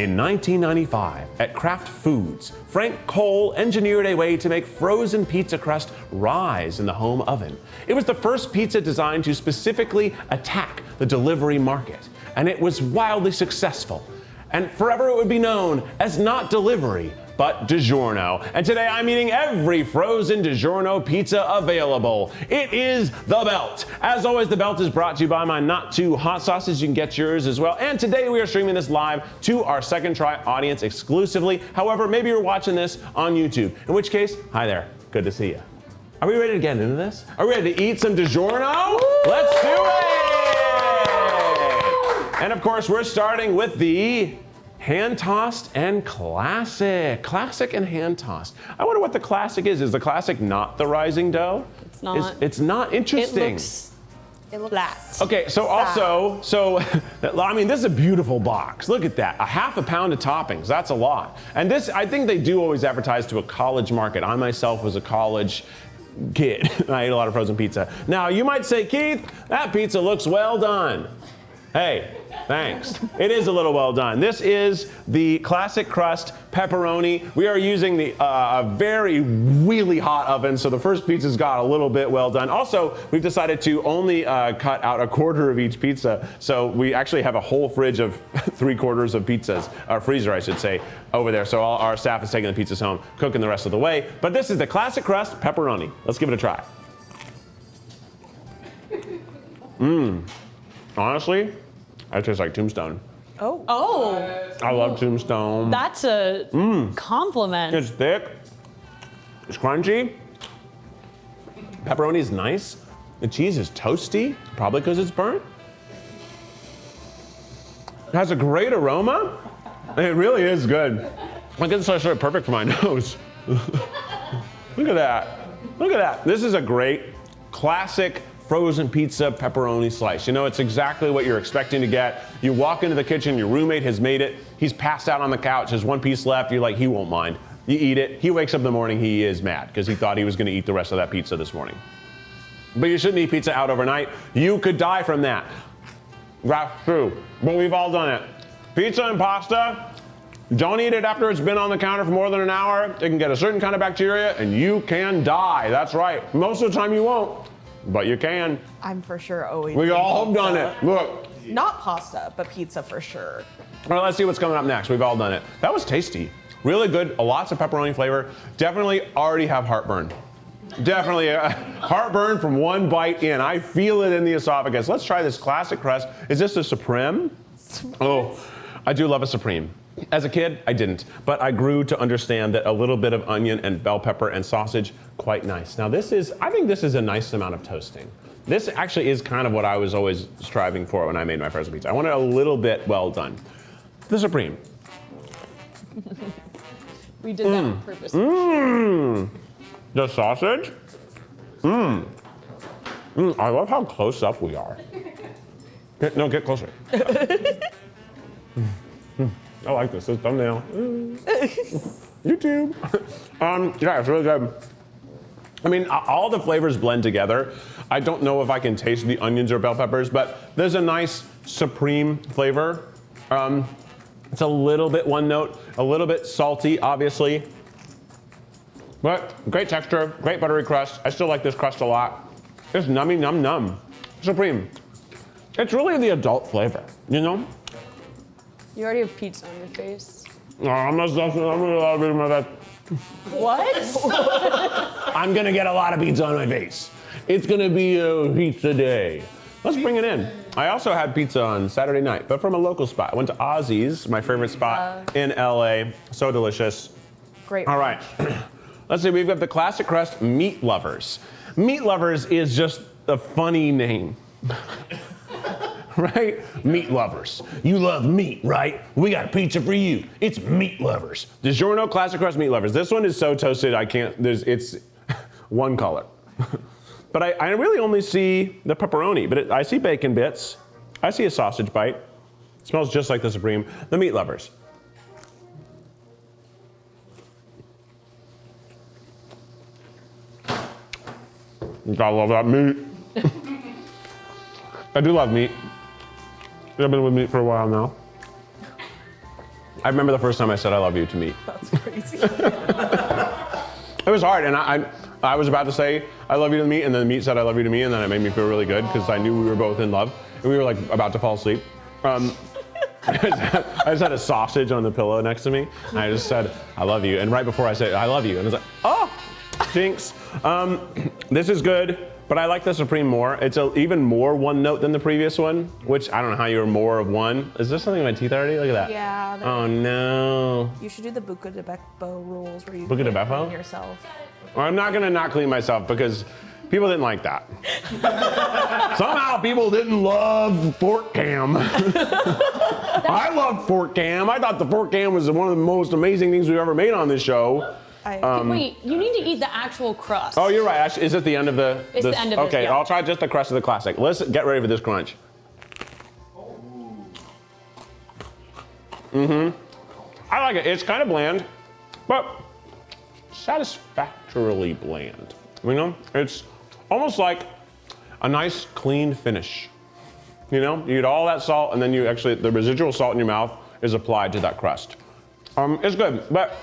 In 1995, at Kraft Foods, Frank Cole engineered a way to make frozen pizza crust rise in the home oven. It was the first pizza designed to specifically attack the delivery market, and it was wildly successful. And forever it would be known as not delivery, but Digiorno. And today I'm eating every frozen Digiorno pizza available. It is the Belt. As always, the Belt is brought to you by my Not Too Hot sauces. You can get yours as well. And today we are streaming this live to our Second Try audience exclusively. However, maybe you're watching this on YouTube, in which case, hi there, good to see you. Are we ready to get into this? Are we ready to eat some Digiorno? Let's do it! And of course, we're starting with the hand-tossed and classic. Classic and hand-tossed. I wonder what the classic is. Is the classic not the rising dough? It's not. It's not interesting. It looks flat. Okay, so I mean, this is a beautiful box. Look at that, a half a pound of toppings, that's a lot. And this, I think they do always advertise to a college market. I myself was a college kid. I ate a lot of frozen pizza. Now, you might say, Keith, that pizza looks well done. Hey, thanks. It is a little well done. This is the classic crust pepperoni. We are using the a very really hot oven, so the first pizza's got a little bit well done. Also, we've decided to only cut out a quarter of each pizza, so we actually have a whole fridge of 3/4 of pizzas, or freezer, I should say, over there. So all our staff is taking the pizzas home, cooking the rest of the way. But this is the classic crust pepperoni. Let's give it a try. Honestly, that tastes like Tombstone. Oh. I love Tombstone. That's a compliment. It's thick. It's crunchy. Pepperoni is nice. The cheese is toasty, probably because it's burnt. It has a great aroma. It really is good. I guess it's sort of perfect for my nose. Look at that. Look at that. This is a great classic frozen pizza pepperoni slice. You know, it's exactly what you're expecting to get. You walk into the kitchen, your roommate has made it. He's passed out on the couch, there's one piece left. You're like, he won't mind. You eat it. He wakes up in the morning, he is mad because he thought he was gonna eat the rest of that pizza this morning. But you shouldn't eat pizza out overnight. You could die from that. That's true, but we've all done it. Pizza and pasta, don't eat it after it's been on the counter for more than an hour. It can get a certain kind of bacteria and you can die. That's right. Most of the time you won't, but you can. I'm for sure always. We all have done it. Look. Not pasta, but pizza for sure. All right, let's see what's coming up next. We've all done it. That was tasty. Really good. Lots of pepperoni flavor. Definitely already have heartburn. Definitely heartburn from one bite in. I feel it in the esophagus. Let's try this classic crust. Is this a Supreme? Oh, I do love a Supreme. As a kid, I didn't, but I grew to understand that a little bit of onion and bell pepper and sausage, quite nice. Now I think this is a nice amount of toasting. This actually is kind of what I was always striving for when I made my frozen pizza. I wanted a little bit well done. The Supreme. We did that on purpose. The sausage? I love how close up we are. Get closer. I like this thumbnail. YouTube. Yeah, it's really good. I mean, all the flavors blend together. I don't know if I can taste the onions or bell peppers, but there's a nice Supreme flavor. It's a little bit one note, a little bit salty, obviously. But great texture, great buttery crust. I still like this crust a lot. It's nummy num num. Supreme. It's really the adult flavor, you know? You already have pizza on your face. No, I'm not allowed to be in my face. What? I'm gonna get a lot of pizza on my face. It's gonna be a pizza day. Let's bring it in. I also had pizza on Saturday night, but from a local spot. I went to Ozzy's, my favorite spot in LA. So delicious. Great. All right, let's see, we've got the classic crust Meat Lovers. Meat Lovers is just a funny name. Right? Meat lovers. You love meat, right? We got a pizza for you. It's Meat Lovers. DiGiorno Classic Crust Meat Lovers. This one is so toasted, it's one color. But I really only see the pepperoni, but I see bacon bits. I see a sausage bite. It smells just like the Supreme. The Meat Lovers. Gotta love that meat. I do love meat. I've been with meat for a while now. I remember the first time I said I love you to meat. That's crazy. It was hard, and I was about to say I love you to meat, and then the meat said I love you to me, and then it made me feel really good because I knew we were both in love, and we were like about to fall asleep. I just had a sausage on the pillow next to me, and I just said I love you, and right before I said I love you, and I was like, oh, jinx. This is good, but I like the Supreme more. It's even more one note than the previous one, which I don't know how you're more of one. Is there something in my teeth already? Look at that. Yeah. Oh no. You should do the Buca de Beppo rules where you Buca de Beppo? clean yourself. Well, I'm not gonna not clean myself because people didn't like that. Somehow people didn't love Fort Cam. I love Fort Cam. I thought the Fort Cam was one of the most amazing things we've ever made on this show. Wait, you need to eat the actual crust. Oh, you're right. Actually, is it the end of the? It's the end of it, Okay, yeah. I'll try just the crust of the classic. Let's get ready for this crunch. I like it. It's kind of bland, but satisfactorily bland. You know, it's almost like a nice clean finish. You know, you eat all that salt, and then you actually the residual salt in your mouth is applied to that crust. It's good, but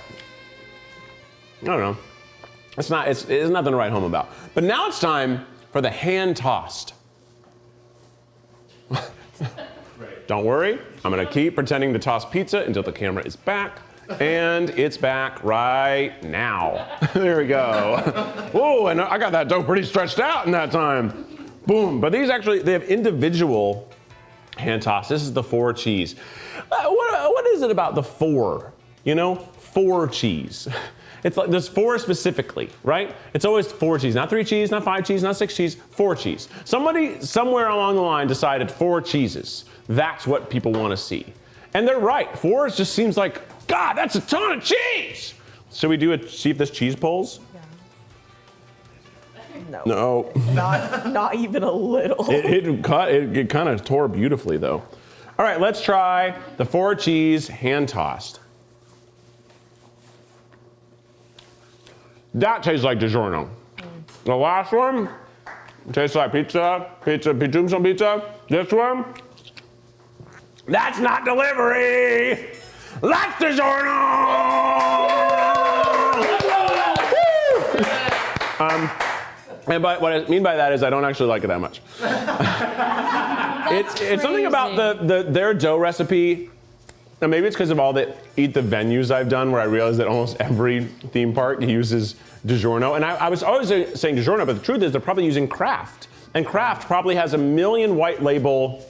I don't know. It's nothing to write home about. But now it's time for the hand tossed. Don't worry, I'm gonna keep pretending to toss pizza until the camera is back. And it's back right now. There we go. Whoa, and I got that dough pretty stretched out in that time. Boom, but these actually, they have individual hand toss. This is the 4 cheese. What is it about the 4? You know, 4 cheese. It's like, there's 4 specifically, right? It's always 4 cheese, not 3 cheese, not 5 cheese, not 6 cheese, 4 cheese. Somebody somewhere along the line decided 4 cheeses. That's what people want to see. And they're right, 4 just seems like, God, that's a ton of cheese. Should we see if this cheese pulls? No. No. Not even a little. It kind of tore beautifully though. All right, let's try the 4 cheese hand tossed. That tastes like Digiorno. The last one tastes like pizza, pizzumson pizza. This one, that's not delivery. That's DiGiorno! And what I mean by that is I don't actually like it that much. It's something about their dough recipe, and maybe it's because of all the Eat the venues I've done where I realized that almost every theme park uses Digiorno. And I was always saying Digiorno, but the truth is they're probably using Kraft. And Kraft probably has a million white label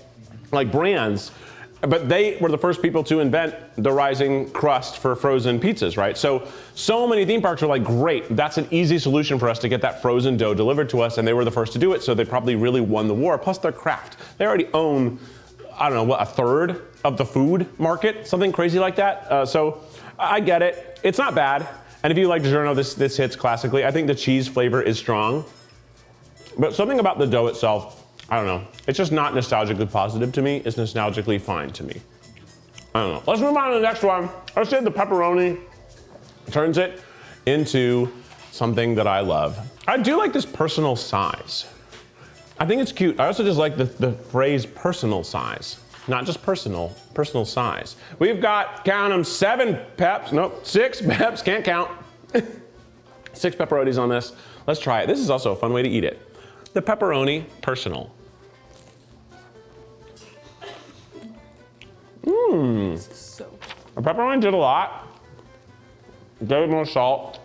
like brands. But they were the first people to invent the rising crust for frozen pizzas, right? So many theme parks are like, great, that's an easy solution for us to get that frozen dough delivered to us, and they were the first to do it, so they probably really won the war. Plus they're Kraft. They already own, I don't know, what, 1/3 of the food market? Something crazy like that. So I get it. It's not bad. And if you like DiGiorno, this hits classically. I think the cheese flavor is strong. But something about the dough itself, I don't know. It's just not nostalgically positive to me. It's nostalgically fine to me. I don't know. Let's move on to the next one. Let's say the pepperoni turns it into something that I love. I do like this personal size. I think it's cute. I also just like the phrase personal size. Not just personal size. We've got, count them, 6 peps, can't count. 6 pepperonis on this. Let's try it. This is also a fun way to eat it. The pepperoni personal. The pepperoni did a lot. Gave more salt.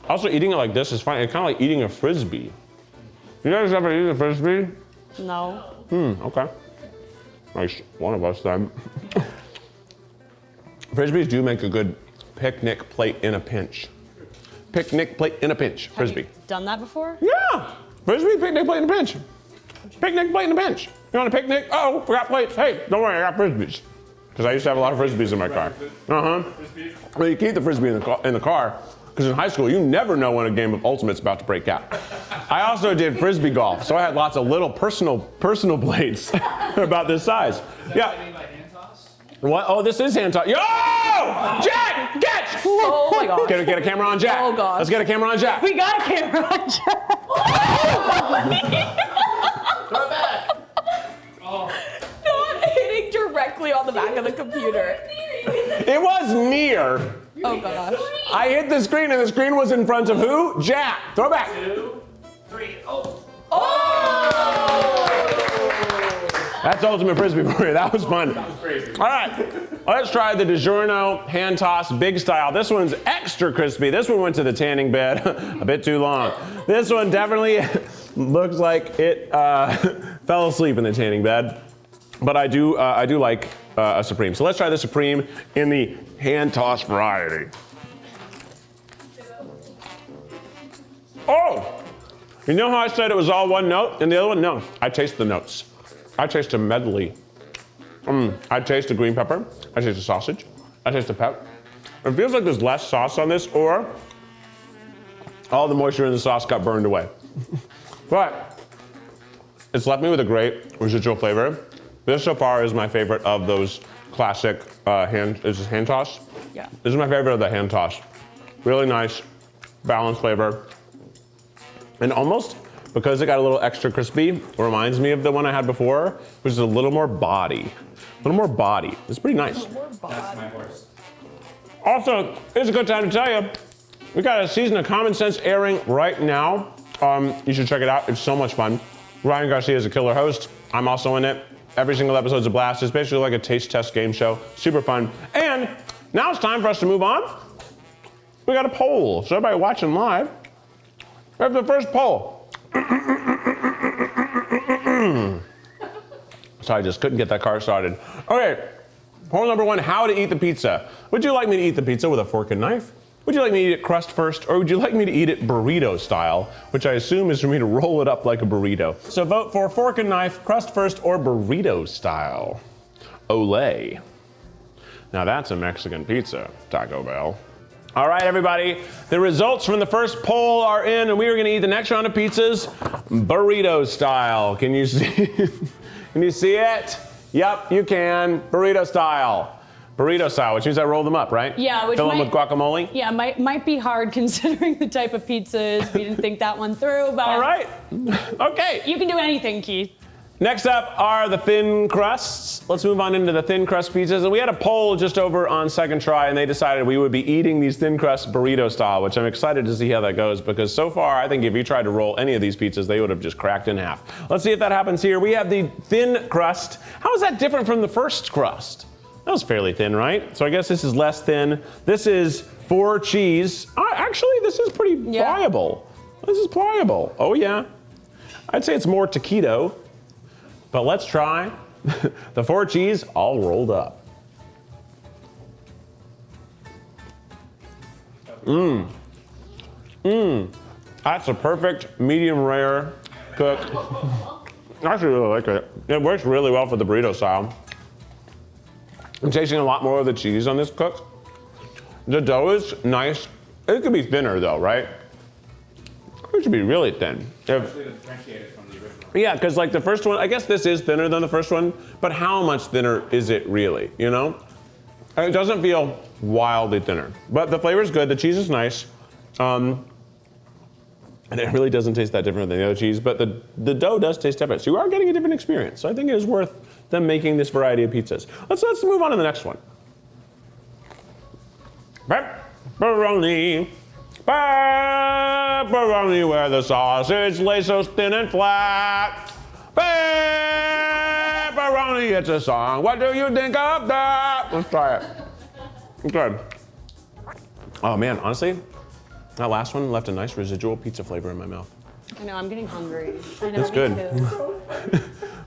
Also, eating it like this is fine. It's kind of like eating a Frisbee. You guys ever eat a Frisbee? No. Okay. Nice, one of us then. Frisbees do make a good picnic plate in a pinch. Picnic plate in a pinch, Frisbee. Have you done that before? Yeah, Frisbee, picnic plate in a pinch. Picnic plate in a pinch. You want a picnic? Oh, forgot plates. Hey, don't worry, I got Frisbees. Because I used to have a lot of Frisbees in my car. Well, you keep the Frisbee in the car, because in high school, you never know when a game of Ultimate's about to break out. I also did Frisbee golf, so I had lots of little personal plates about this size. Yeah. What? Oh, this is hand toss. Yo! Jack! Catch! Oh my gosh. Get a camera on Jack. Oh gosh. Let's get a camera on Jack. We got a camera on Jack. Throw it back. Not hitting directly on the back of the computer. It was near. Oh gosh. I hit the screen and the screen was in front of who? Jack. Throw back. 2, 3, oh. That's ultimate frisbee for you. That was fun. That was crazy. All right, let's try the Digiorno hand toss big style. This one's extra crispy. This one went to the tanning bed a bit too long. This one definitely looks like it fell asleep in the tanning bed. But I do like a Supreme. So let's try the Supreme in the hand toss variety. Oh! You know how I said it was all one note and the other one? No, I taste the notes. I taste a medley. I taste the green pepper. I taste the sausage. I taste the pep. It feels like there's less sauce on this, or all the moisture in the sauce got burned away. But it's left me with a great residual flavor. This so far is my favorite of those classic hand toss. Yeah. This is my favorite of the hand toss. Really nice, balanced flavor. And almost, because it got a little extra crispy, reminds me of the one I had before, which is a little more body. A little more body. It's pretty nice. That's my horse. Also, it's a good time to tell you, we got a season of Common Sense airing right now. You should check it out. It's so much fun. Ryan Garcia is a killer host. I'm also in it. Every single episode's a blast. It's basically like a taste test game show. Super fun. And now it's time for us to move on. We got a poll. So everybody watching live, we have the first poll. So I just couldn't get that car started. Okay, poll number 1, how to eat the pizza. Would you like me to eat the pizza with a fork and knife? Would you like me to eat it crust first, or would you like me to eat it burrito style, which I assume is for me to roll it up like a burrito? So vote for fork and knife, crust first, or burrito style. Olay. Now that's a Mexican pizza, Taco Bell. All right, everybody, the results from the first poll are in, and we are gonna eat the next round of pizzas burrito style. Can you see, can you see it? Yep, you can, burrito style. Burrito style, which means I roll them up, right? Yeah, which Fill them might- with guacamole? Yeah, might be hard considering the type of pizzas. We didn't think that one through, but All right, okay. you can do anything, Keith. Next up are the thin crusts. Let's move on into the thin crust pizzas. And we had a poll just over on Second Try, and they decided we would be eating these thin crust burrito style, which I'm excited to see how that goes, because so far, I think if you tried to roll any of these pizzas, they would have just cracked in half. Let's see if that happens here. We have the thin crust. How is that different from the first crust? That was fairly thin, right? So I guess this is less thin. This is 4 cheese. Actually, this is pretty pliable. This is pliable. Oh yeah. I'd say it's more taquito, but let's try the 4 cheese all rolled up. That's a perfect medium rare cook. I actually really like it. It works really well for the burrito style. I'm tasting a lot more of the cheese on this cook. The dough is nice. It could be thinner though, right? It should be really thin. Especially to differentiate it from the original. Yeah, because like the first one, I guess this is thinner than the first one, but how much thinner is it really, you know? It doesn't feel wildly thinner, but the flavor's good, the cheese is nice. And it really doesn't taste that different than the other cheese, but the dough does taste different. So you are getting a different experience. So I think it is worth them making this variety of pizzas. Let's move on to the next one. Pepperoni. Pepperoni where the sausage lays so thin and flat. Pepperoni, it's a song. What do you think of that? Let's try it. Okay. Oh man, honestly, that last one left a nice residual pizza flavor in my mouth. I know, I'm getting hungry. I know, That's me good. too.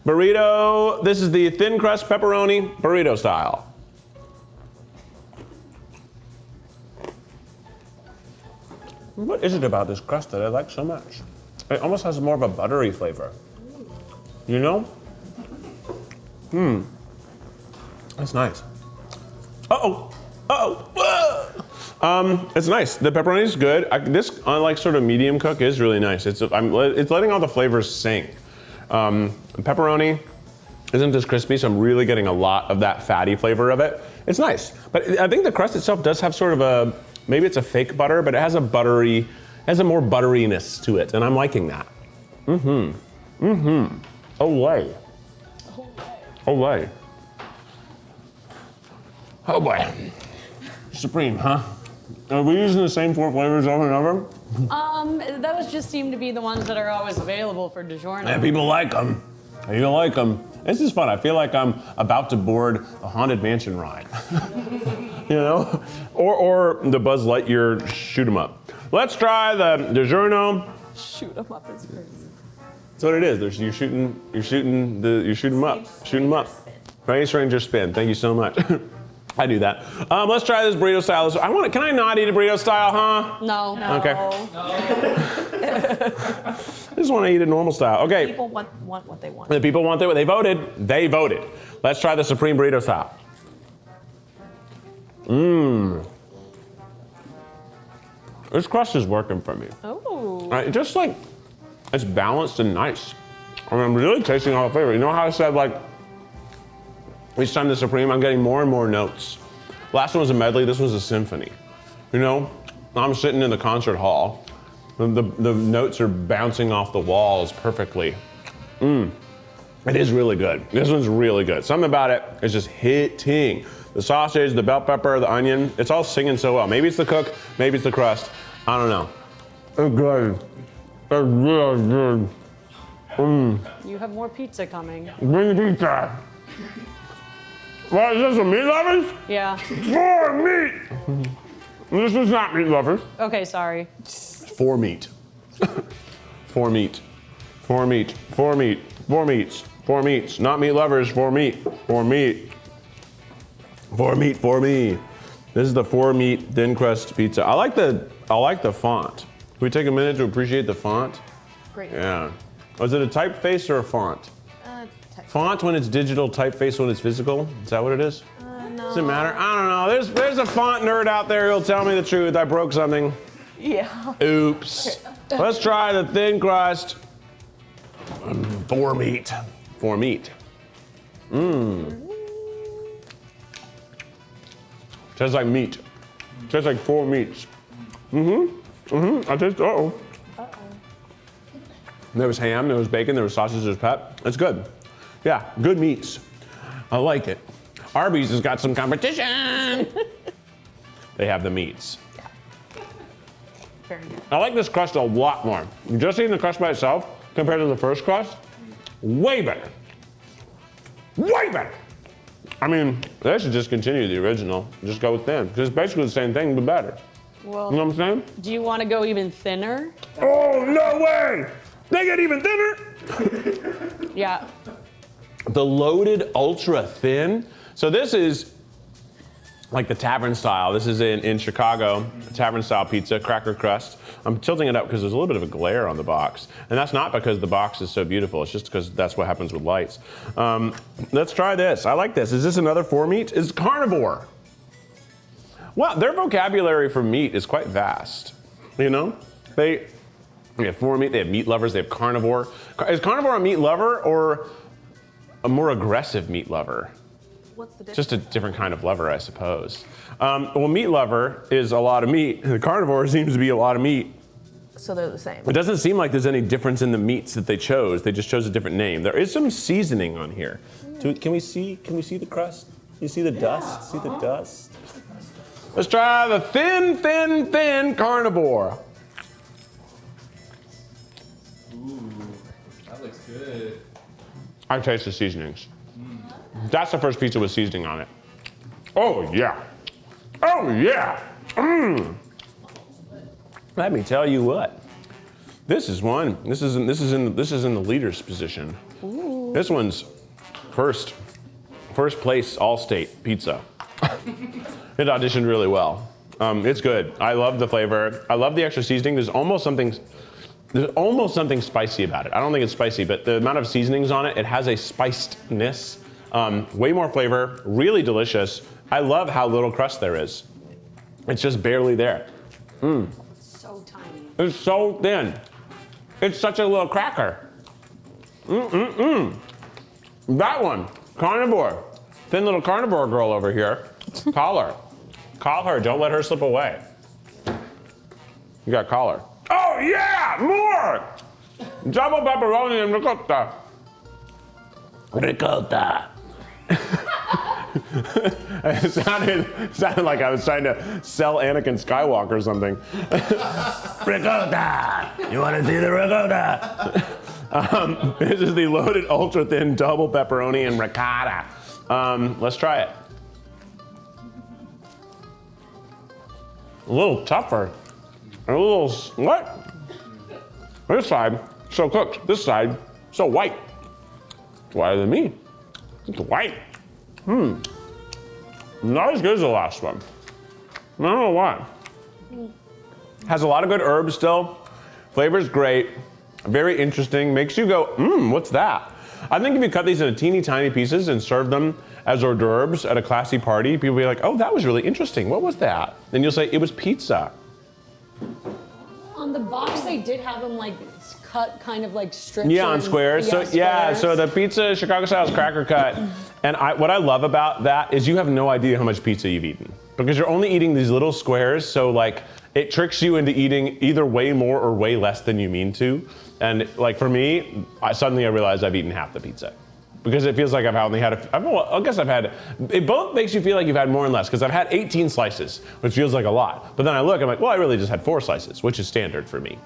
Burrito, this is the thin crust pepperoni burrito style. What is it about this crust that I like so much? It almost has more of a buttery flavor. You know? That's nice. It's nice. The pepperoni is good. This, like sort of medium cook, is really nice. It's letting all the flavors sing. Pepperoni isn't as crispy, so I'm really getting a lot of that fatty flavor of it. It's nice, but I think the crust itself does have sort of a, maybe it's a fake butter, but it has a more butteriness to it, and I'm liking that. Olay. Olay. Oh boy. Supreme, huh? Are we using the same 4 flavors over and over? Those just seem to be the ones that are always available for Digiorno. Yeah, people like them. People like them. This is fun. I feel like I'm about to board a Haunted Mansion ride. You know? Or the Buzz Lightyear shoot 'em up. Let's try the Digiorno. Shoot 'em up is crazy. That's what it is. You're shooting them up. Shoot 'em up. Right, Stranger Spin. Thank you so much. I do that. Let's try this burrito style. Can I not eat a burrito style, huh? No. Okay. I just want to eat it normal style. Okay. People want what they want. The people want what they voted. They voted. Let's try the Supreme burrito style. This crust is working for me. Oh. Right, just like, it's balanced and nice. I mean, I'm really tasting all the flavor. You know how I said like, each time the Supreme, I'm getting more and more notes. Last one was a medley, this was a symphony. You know, I'm sitting in the concert hall. The notes are bouncing off the walls perfectly. It is really good. This one's really good. Something about it is just hitting. The sausage, the bell pepper, the onion, it's all singing so well. Maybe it's the cook, maybe it's the crust. I don't know. It's good. It's really good. You have more pizza coming. Bring the pizza. What is this, a meat lovers? Yeah. For meat! This is not meat lovers. Okay, sorry. For meat. For meat. For meat. For meat. For meats. For meats. Not meat lovers, for meat. For meat. For meat, for me. This is the 4 meat thin crust pizza. I like the font. Can we take a minute to appreciate the font? Great. Yeah. Was it a typeface or a font? Type. Font when it's digital, typeface when it's physical? Is that what it is? No. Doesn't matter. I don't know. There's a font nerd out there who'll tell me the truth. I broke something. Yeah. Oops. Let's try the thin crust. 4 meat. 4 meat. Tastes like meat. Tastes like 4 meats. I taste, There was ham, there was bacon, there was sausage, there was pep. It's good. Yeah, good meats. I like it. Arby's has got some competition. They have the meats. Very good. I like this crust a lot more. Just eating the crust by itself compared to the first crust, way better. Way better. I mean, they should just continue the original. Just go with thin. Because it's basically the same thing, but better. Well, You know what I'm saying? do you want to go even thinner? Oh, no way! They get even thinner! Yeah. The loaded ultra thin. So this is like the tavern style. This is in Chicago, tavern style pizza, cracker crust. I'm tilting it up because there's a little bit of a glare on the box. And that's not because the box is so beautiful. It's just because that's what happens with lights. Let's try this. I like this. Is this another 4 meat? It's carnivore. Well, their vocabulary for meat is quite vast. You know? They have 4 meat, they have meat lovers, they have carnivore. Is carnivore a meat lover or a more aggressive meat lover? What's the difference? Just a different kind of lover, I suppose. Well, meat lover is a lot of meat. The carnivore seems to be a lot of meat. So they're the same. It doesn't seem like there's any difference in the meats that they chose. They just chose a different name. There is some seasoning on here. Can we see the crust? You see the dust? See the dust? Let's try the thin carnivore. Ooh, that looks good. I taste the seasonings. That's the first pizza with seasoning on it. Oh yeah. Oh yeah. Let me tell you what. This is one. This is in the leader's position. Ooh. This one's first place All-State pizza. It auditioned really well. It's good. I love the flavor. I love the extra seasoning. There's almost something spicy about it. I don't think it's spicy, but the amount of seasonings on it, it has a spicedness. Way more flavor, really delicious. I love how little crust there is. It's just barely there. So tiny. It's so thin. It's such a little cracker. That one, carnivore. Thin little carnivore girl over here. Call her. Call her, don't let her slip away. You got to call her. Oh yeah, more! Double pepperoni and ricotta. Ricotta. It sounded like I was trying to sell Anakin Skywalker or something. Ricotta! You want to see the ricotta? This is the loaded ultra thin double pepperoni and ricotta. Let's try it. A little tougher. A little, what? This side, so cooked. This side, so white. It's whiter than me. It's white. Not as good as the last one. I don't know why. Has a lot of good herbs still. Flavor's great. Very interesting. Makes you go, what's that? I think if you cut these into teeny tiny pieces and serve them as hors d'oeuvres at a classy party, people will be like, oh, that was really interesting. What was that? And you'll say, it was pizza. On the box, they did have them like cut kind of like strips. Yeah, on squares. So the pizza, Chicago style is cracker cut. And what I love about that is you have no idea how much pizza you've eaten because you're only eating these little squares. So like it tricks you into eating either way more or way less than you mean to. And like for me, suddenly I realized I've eaten half the pizza because it feels like I've only had it both makes you feel like you've had more and less because I've had 18 slices, which feels like a lot. But then I look, I'm like, well, I really just had 4 slices, which is standard for me.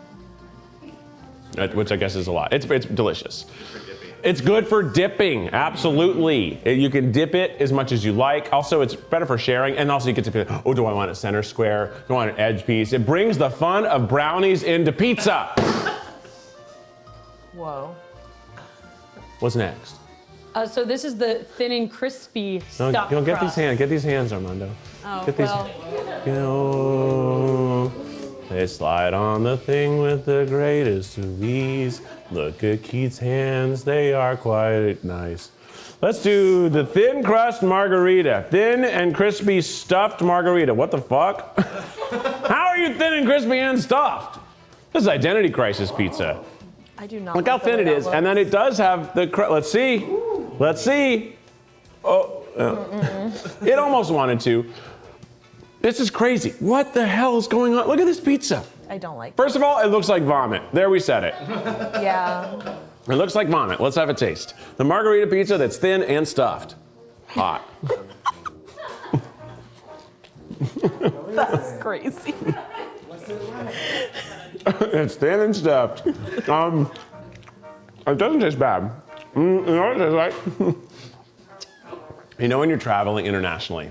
Which I guess is a lot. It's delicious. It's good for dipping, absolutely. You can dip it as much as you like. Also, it's better for sharing, and also you get to feel, oh, do I want a center square? Do I want an edge piece? It brings the fun of brownies into pizza. Whoa. What's next? So this is the thin and crispy No, stuffed get crust. these hands, Armando. Oh, Get these. well. They slide on the thing with the greatest of ease. Look at Keith's hands, they are quite nice. Let's do the thin crust margarita. Thin and crispy stuffed margarita. What the fuck? How are you thin and crispy and stuffed? This is identity crisis pizza. I do not. Look how like the thin way it that is. looks. And then it does have the crust. Let's see. Let's see. Oh, it almost wanted to. This is crazy. What the hell is going on? Look at this pizza. I don't like. First of all, it looks like vomit. There, we said it. Yeah. It looks like vomit. Let's have a taste. The margarita pizza that's thin and stuffed. Hot. That's crazy. It's thin and stuffed. It doesn't taste bad. You know what it tastes like? You know when you're traveling internationally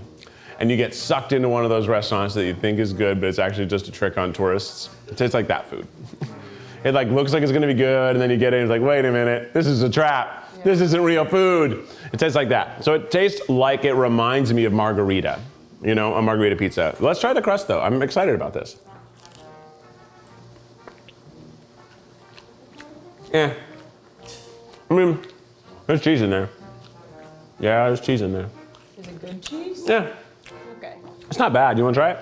and you get sucked into one of those restaurants that you think is good, but it's actually just a trick on tourists? It tastes like that food. It like looks like it's gonna be good, and then you get in, it's like, wait a minute, this is a trap. Yeah. This isn't real food. It tastes like that. So it tastes like it reminds me of margarita, you know, a margarita pizza. Let's try the crust though. I'm excited about this. Yeah. I mean, there's cheese in there. Yeah, there's cheese in there. Is it good cheese? Yeah. Okay. It's not bad. You wanna try it?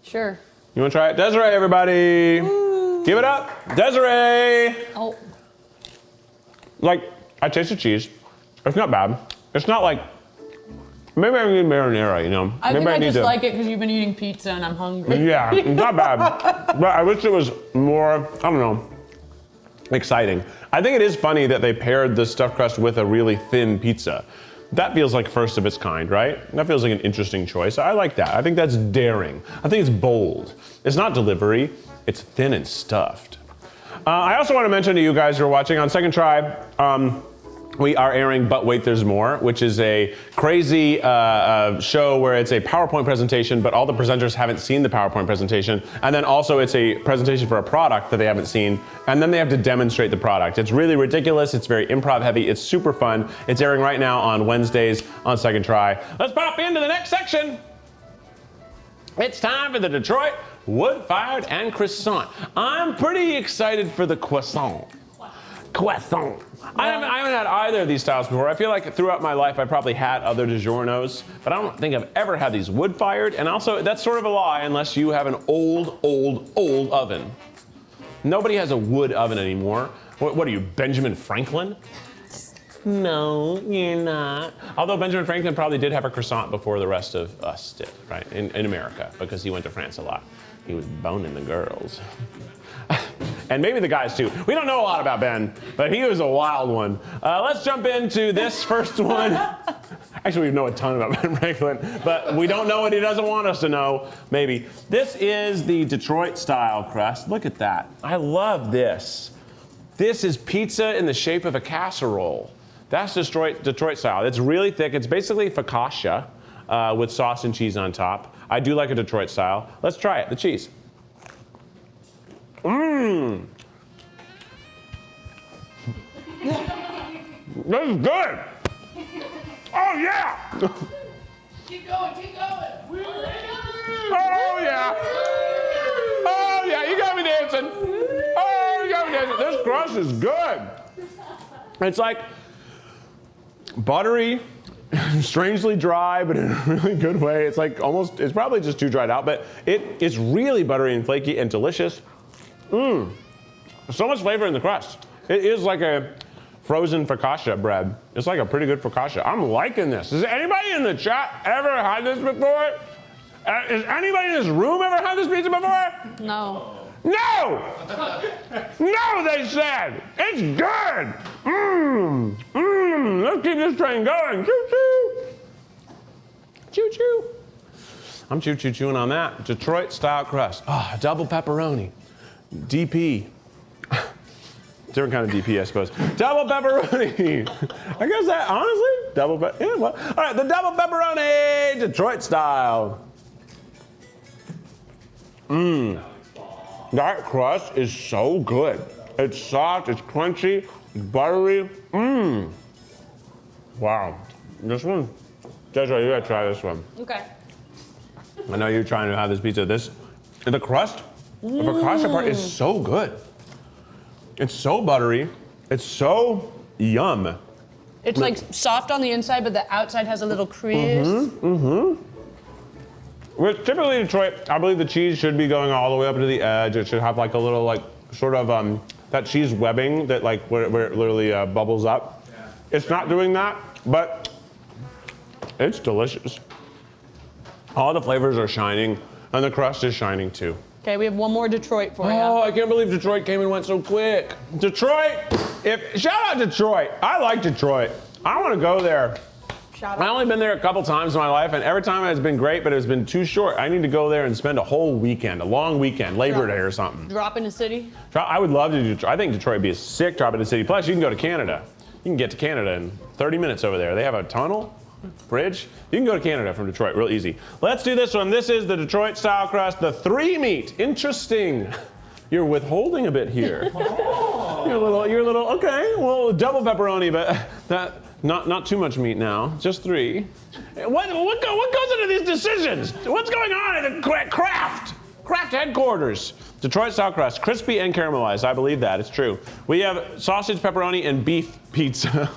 Sure. You wanna try it? Desiree, everybody. Woo. Give it up. Desiree. Oh. Like, I taste the cheese. It's not bad. It's not like, maybe I need marinara, you know? I maybe think I need just to, like it because you've been eating pizza and I'm hungry. Yeah, it's not bad. But I wish it was more, I don't know, exciting. I think it is funny that they paired the stuffed crust with a really thin pizza. That feels like first of its kind, right? That feels like an interesting choice. I like that. I think that's daring. I think it's bold. It's not delivery, it's thin and stuffed. I also want to mention to you guys who are watching on Second Try, we are airing But Wait There's More, which is a crazy show where it's a PowerPoint presentation, but all the presenters haven't seen the PowerPoint presentation. And then also it's a presentation for a product that they haven't seen, and then they have to demonstrate the product. It's really ridiculous, it's very improv heavy, it's super fun. It's airing right now on Wednesdays on Second Try. Let's pop into the next section. It's time for the Detroit Wood-Fired and Croissant. I'm pretty excited for the Croissant. Croissant. I haven't had either of these styles before. I feel like throughout my life I probably had other Digiornos, but I don't think I've ever had these wood-fired, and also that's sort of a lie unless you have an old oven. Nobody has a wood oven anymore. What are you, Benjamin Franklin? No, you're not. Although Benjamin Franklin probably did have a croissant before the rest of us did, right? In America, because he went to France a lot. He was boning the girls. and maybe the guys too. We don't know a lot about Ben, but he was a wild one. Let's jump into this first one. Actually, we know a ton about Ben Franklin, but we don't know what he doesn't want us to know, maybe. This is the Detroit style crust. Look at that. I love this. This is pizza in the shape of a casserole. That's Detroit style. It's really thick. It's basically focaccia with sauce and cheese on top. I do like a Detroit style. Let's try it, the cheese. Mmm. This is good. Oh yeah! Keep going, keep going! Oh yeah! Oh yeah, you got me dancing! Oh, you got me dancing! This crust is good! It's like buttery, strangely dry, but in a really good way. It's like almost, it's probably just too dried out, but it's really buttery and flaky and delicious. Mmm. So much flavor in the crust. It is like a frozen focaccia bread. It's like a pretty good focaccia. I'm liking this. Has anybody in the chat ever had this before? Has anybody in this room ever had this pizza before? No. No! No, they said! It's good! Mmm! Mmm! Let's keep this train going. Choo-choo! Choo-choo! I'm choo-choo-chewing on that. Detroit style crust. Ah, double pepperoni. DP. Different kind of DP, I suppose. Double pepperoni. I guess that, honestly, yeah, well. All right, the double pepperoni, Detroit style. Mmm. That crust is so good. It's soft, it's crunchy, it's buttery. Mmm. Wow. This one, Desiree, you gotta try this one. Okay. I know you're trying to have this pizza. The crust, the focaccia part is so good. It's so buttery. It's so yum. It's like soft on the inside, but the outside has a little crisp. With typically Detroit, I believe the cheese should be going all the way up to the edge. It should have like a little like sort of that cheese webbing that like where it literally bubbles up. Yeah. It's not doing that, but it's delicious. All the flavors are shining, and the crust is shining too. Okay, we have one more Detroit for you. Oh, I can't believe Detroit came and went so quick. Detroit, shout out Detroit. I like Detroit. I want to go there. I've only been there a couple times in my life, and every time it's been great, but it's been too short. I need to go there and spend a whole weekend, a long weekend, Labor Day or something. Drop in the city? I would love to do Detroit. I think Detroit would be a sick drop in the city. Plus, you can go to Canada. You can get to Canada in 30 minutes over there. They have a tunnel, bridge. You can go to Canada from Detroit real easy. Let's do this one. This is the Detroit style crust, the 3-meat. Interesting. You're withholding a bit here. You're a little, okay. Well, double pepperoni, but not too much meat now, just 3. What goes into these decisions? What's going on in the Kraft headquarters? Detroit style crust, crispy and caramelized. I believe that, it's true. We have sausage, pepperoni, and beef pizza.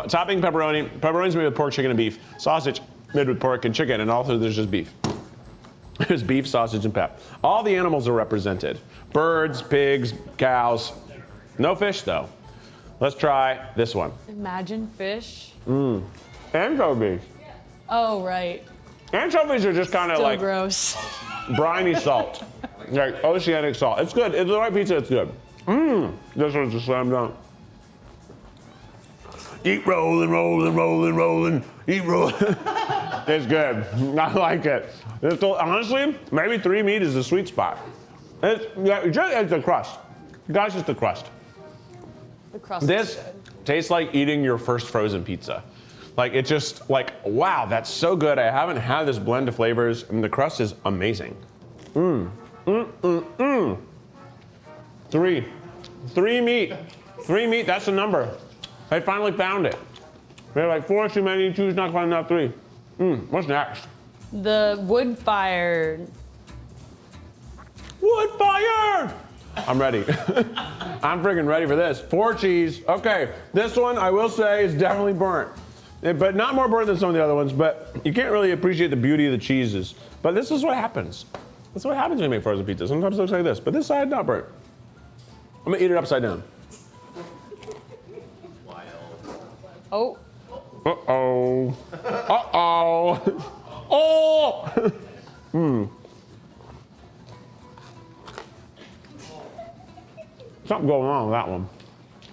Topping pepperoni. Pepperoni's made with pork, chicken, and beef. Sausage made with pork and chicken, and also there's just beef. There's beef, sausage, and pep. All the animals are represented. Birds, pigs, cows. No fish, though. Let's try this one. Imagine fish. Anchovies. Oh, right. Anchovies are just kind of Still like gross. briny salt. Like oceanic salt. It's good. It's the right pizza, it's good. This one's a slam dunk. Eat rolling, rolling, rolling, rolling. Eat rolling. It's good. I like it. Honestly, maybe 3-meat is the sweet spot. It's the crust. Guys, it's the crust. The crust This is good. tastes like eating your first frozen pizza. Like, it's just like, wow, that's so good. I haven't had this blend of flavors, and the crust is amazing. 3 meat. 3 meat, that's the number. They finally found it. They're like 4 too many, 2's not quite enough, 3. What's next? The wood fire. Wood fire! I'm ready. I'm freaking ready for this. 4 cheese. Okay, this one I will say is definitely burnt. But not more burnt than some of the other ones, but you can't really appreciate the beauty of the cheeses. But this is what happens. That's what happens when you make frozen pizza. Sometimes it looks like this, but this side not burnt. I'm gonna eat it upside down. Oh. Uh-oh. Uh-oh. Oh! Something going on with that one.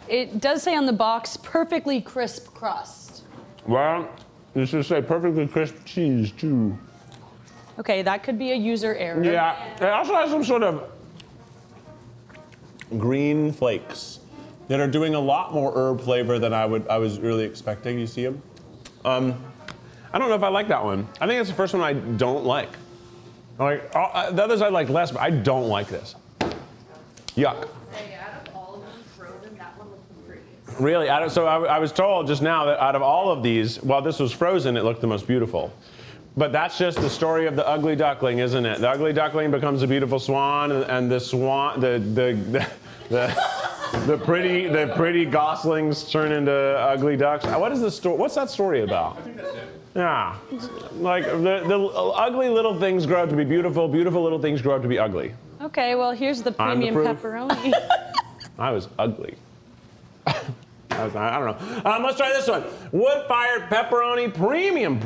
It does say on the box, perfectly crisp crust. Well, you should say perfectly crisp cheese too. Okay, that could be a user error. Yeah, it also has some sort of green flakes that are doing a lot more herb flavor than I was really expecting. You see them? I don't know if I like that one. I think it's the first one I don't like. Like the others I like less, but I don't like this. Yuck. Say, out of all of them frozen, that one looks the prettiest. Really? So I was told just now that out of all of these, while this was frozen, it looked the most beautiful. But that's just the story of the ugly duckling, isn't it? The ugly duckling becomes a beautiful swan, and the swan, the pretty goslings turn into ugly ducks. What is the story? What's that story about? I think that's it. Yeah, like the ugly little things grow up to be beautiful. Beautiful little things grow up to be ugly. Okay, well here's the I'm the premium proof. pepperoni. I was ugly. I don't know. Let's try this one. Wood-fired pepperoni, premium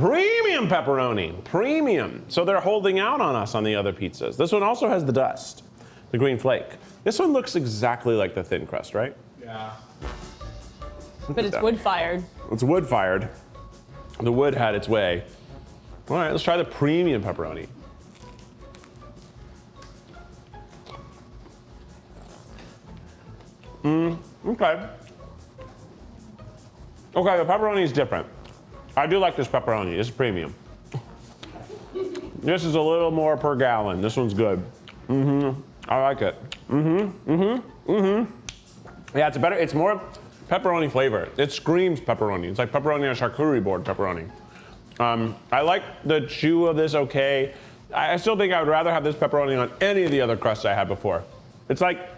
pepperoni, premium. So they're holding out on us on the other pizzas. This one also has the dust, the green flake. This one looks exactly like the thin crust, right? Yeah. But it's wood-fired. It's wood-fired. The wood had its way. All right, let's try the premium pepperoni. Okay. Okay, the pepperoni is different. I do like this pepperoni. It's premium. This is a little more per gallon. This one's good. I like it. Yeah, it's better. It's more pepperoni flavor. It screams pepperoni. It's like pepperoni on a charcuterie board pepperoni. I like the chew of this okay. I still think I would rather have this pepperoni on any of the other crusts I had before. It's like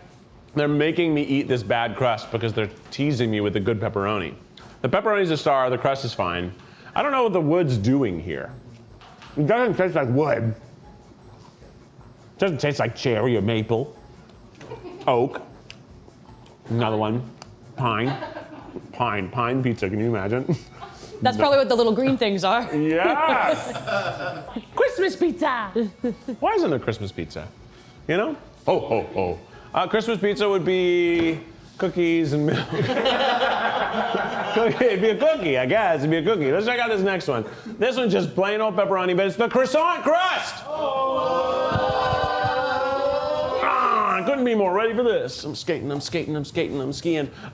they're making me eat this bad crust because they're teasing me with the good pepperoni. The pepperoni's a star, the crust is fine. I don't know what the wood's doing here. It doesn't taste like wood. It doesn't taste like cherry or maple. Oak. Another one. Pine. Pine pizza, can you imagine? That's probably what the little green things are. Yes! Christmas pizza! Why isn't there Christmas pizza? You know? Oh. Christmas pizza would be cookies and milk. It'd be a cookie, I guess. It'd be a cookie. Let's check out this next one. This one's just plain old pepperoni, but it's the croissant crust! I couldn't be more ready for this. I'm skating. All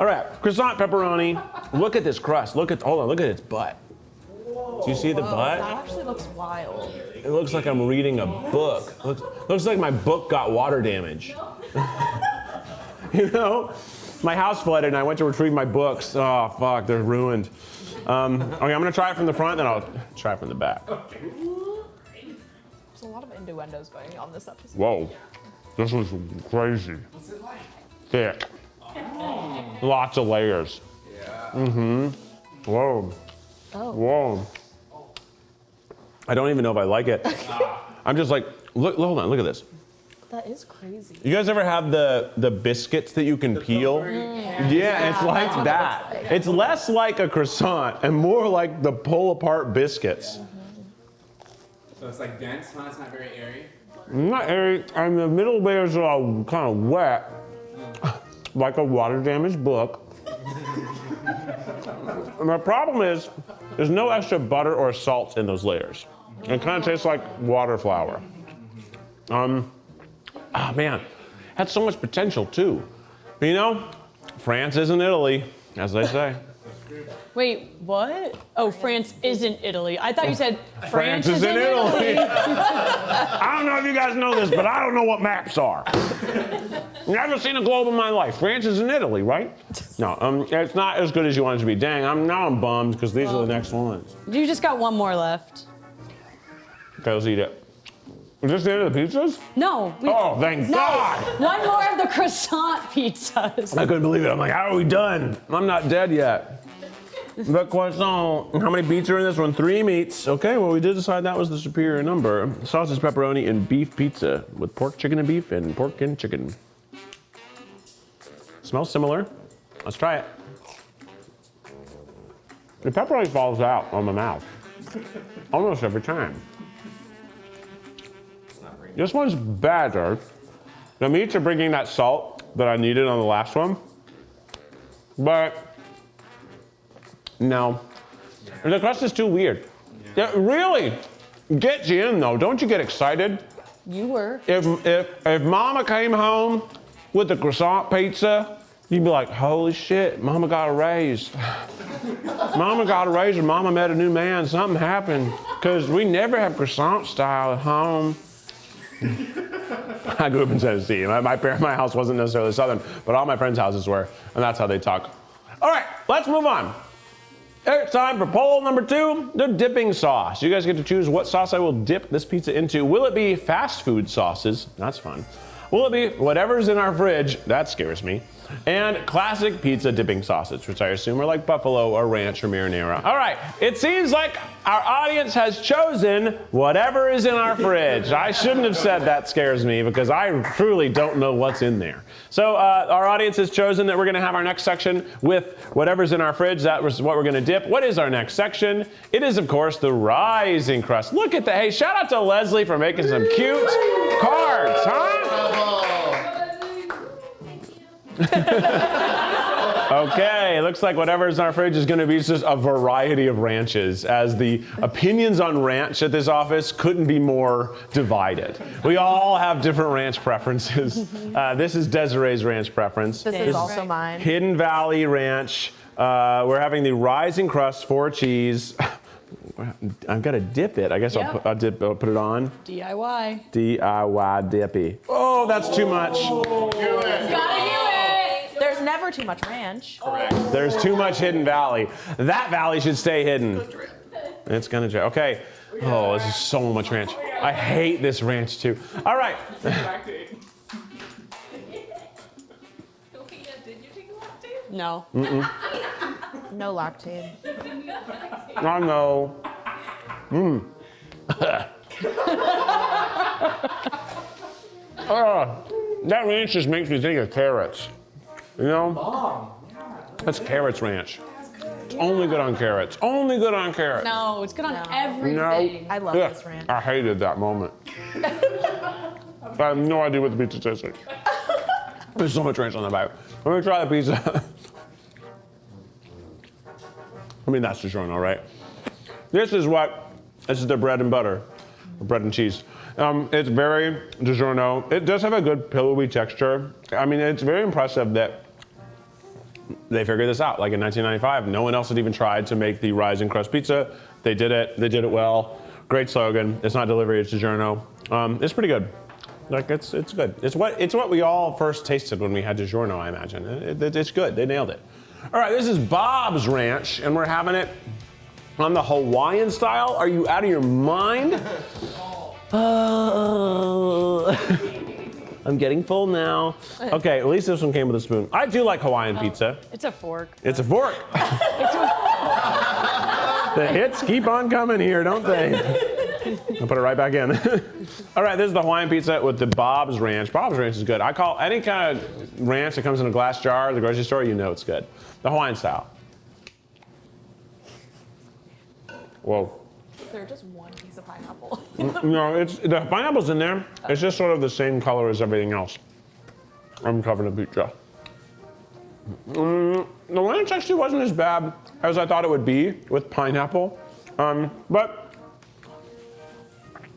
right, croissant pepperoni. Look at this crust. Hold on, look at its butt. Do you see the butt? That actually looks wild. It looks like I'm reading a book. Looks like my book got water damage. You know? My house flooded and I went to retrieve my books. Oh, fuck, they're ruined. Okay, I'm gonna try it from the front, then I'll try it from the back. There's a lot of innuendos going on this episode. Whoa, this was crazy. What's it like? Thick. Lots of layers. Yeah. Whoa. Oh. Whoa. I don't even know if I like it. I'm just like, hold on, look at this. That is crazy. You guys ever have the biscuits that you can peel? Yeah, it's like that. It's less like a croissant and more like the pull apart biscuits. So it's like dense, huh? It's not very airy. Not airy, and the middle layers are all kind of wet, like a water damaged book. And the problem is, there's no extra butter or salt in those layers. It kind of tastes like water flour. Oh man, had so much potential too. But you know, France isn't Italy, as they say. Wait, what? Oh, France isn't Italy. I thought you said France is isn't in Italy. Italy. I don't know if you guys know this, but I don't know what maps are. Never seen a globe in my life. France is in Italy, right? No, it's not as good as you want it to be. Dang, I'm bummed because these are the next ones. You just got one more left. Okay, let's eat it. Is this the end of the pizzas? No. Oh, thank God! One more of the croissant pizzas. I couldn't believe it. I'm like, how are we done? I'm not dead yet. The croissant. How many beets are in this one? 3 meats. Okay, well, we did decide that was the superior number. Sausage, pepperoni, and beef pizza with pork, chicken, and beef, and pork and chicken. Smells similar. Let's try it. The pepperoni falls out on my mouth almost every time. This one's better. The meats are bringing that salt that I needed on the last one. But no, the crust is too weird. It really gets you in though. Don't you get excited? You were. If Mama came home with the croissant pizza, you'd be like, holy shit, Mama got a raise. Mama got a raise and Mama met a new man. Something happened. Because we never have croissant style at home. I grew up in Tennessee. My house wasn't necessarily Southern, but all my friends' houses were, and that's how they talk. All right, let's move on. It's time for poll number 2, the dipping sauce. You guys get to choose what sauce I will dip this pizza into. Will it be fast food sauces? That's fun. Will it be whatever's in our fridge? That scares me. And classic pizza dipping sauces, which I assume are like buffalo or ranch or marinara. All right, it seems like our audience has chosen whatever is in our fridge. I shouldn't have said that scares me because I truly don't know what's in there. So our audience has chosen that we're gonna have our next section with whatever's in our fridge. That was what we're gonna dip. What is our next section? It is, of course, the rising crust. Look at that. Hey, shout out to Leslie for making some cute cards, huh? Okay, looks like whatever's in our fridge is gonna be just a variety of ranches, as the opinions on ranch at this office couldn't be more divided. We all have different ranch preferences. This is Desiree's ranch preference. This is also mine. Hidden Valley Ranch. We're having the rising crust 4 cheese. I've got to dip it. I guess Yep. I'll put it on. DIY. DIY dippy. Oh, that's too much. Gotta do it! There's never too much ranch. There's too much Hidden Valley. That valley should stay hidden. It's gonna drip. Okay. Oh, this is so much ranch. I hate this ranch too. All right. Did you take a lactate? No. No lactate. I know. That ranch just makes me think of carrots. You know? That's carrots ranch. It's only good on carrots. Only good on carrots. No, it's good on No. everything. I love Yeah, this ranch. I hated that moment. I have no idea what the pizza tastes like. There's so much ranch on the bite. Let me try the pizza. I mean, that's Digiorno, right? This is the bread and butter, bread and cheese. It's very Digiorno. It does have a good pillowy texture. I mean, it's very impressive that they figured this out. Like in 1995, no one else had even tried to make the rising crust pizza. They did it. They did it well. Great slogan. It's not delivery, it's Digiorno. It's pretty good. Like it's good. It's what we all first tasted when we had Digiorno, I imagine. It's good. They nailed it. All right, this is Bob's Ranch, and we're having it on the Hawaiian style. Are you out of your mind? I'm getting full now. Okay, at least this one came with a spoon. I do like Hawaiian pizza. It's a fork. It's a fork. The hits keep on coming here, don't they? I'll put it right back in. All right, this is the Hawaiian pizza with the Bob's Ranch. Bob's Ranch is good. I call any kind of ranch that comes in a glass jar at the grocery store, you know it's good. The Hawaiian style. Whoa. There's just one piece of pineapple. No, the pineapple's in there. It's just sort of the same color as everything else. I'm covering a pizza. The ranch actually wasn't as bad as I thought it would be with pineapple, but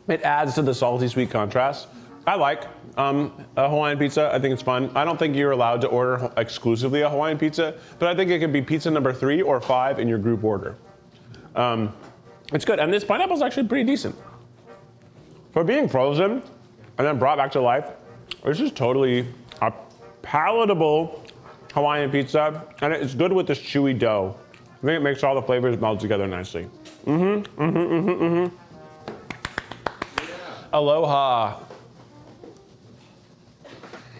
it adds to the salty sweet contrast. I like a Hawaiian pizza. I think it's fun. I don't think you're allowed to order exclusively a Hawaiian pizza, but I think it could be pizza number 3 or 5 in your group order. It's good, and this pineapple's actually pretty decent. For being frozen and then brought back to life, this is totally a palatable Hawaiian pizza, and it's good with this chewy dough. I think it makes all the flavors meld together nicely. Aloha.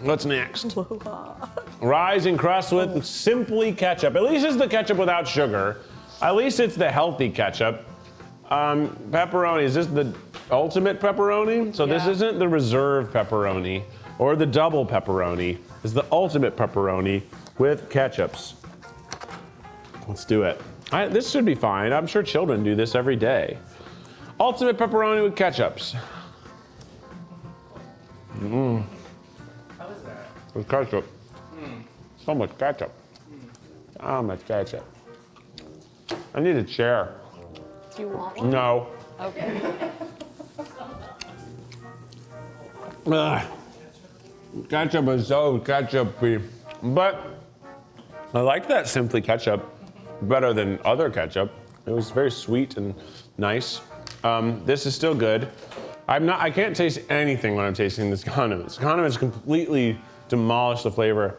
What's next? Aloha. Rising crust with simply ketchup. At least it's the ketchup without sugar. At least it's the healthy ketchup. Pepperoni, is this the ultimate pepperoni? So this isn't the reserve pepperoni or the double pepperoni. It's the ultimate pepperoni with ketchups. Let's do it. This should be fine. I'm sure children do this every day. Ultimate pepperoni with ketchups. How is that? With ketchup. So much ketchup. So much ketchup. I need a chair. Do you want one? No. Okay. Ugh. Ketchup is so ketchup-y. But I like that Simply ketchup better than other ketchup. It was very sweet and nice. This is still good. I can't taste anything when I'm tasting this condiments. Condiments completely demolish the flavor.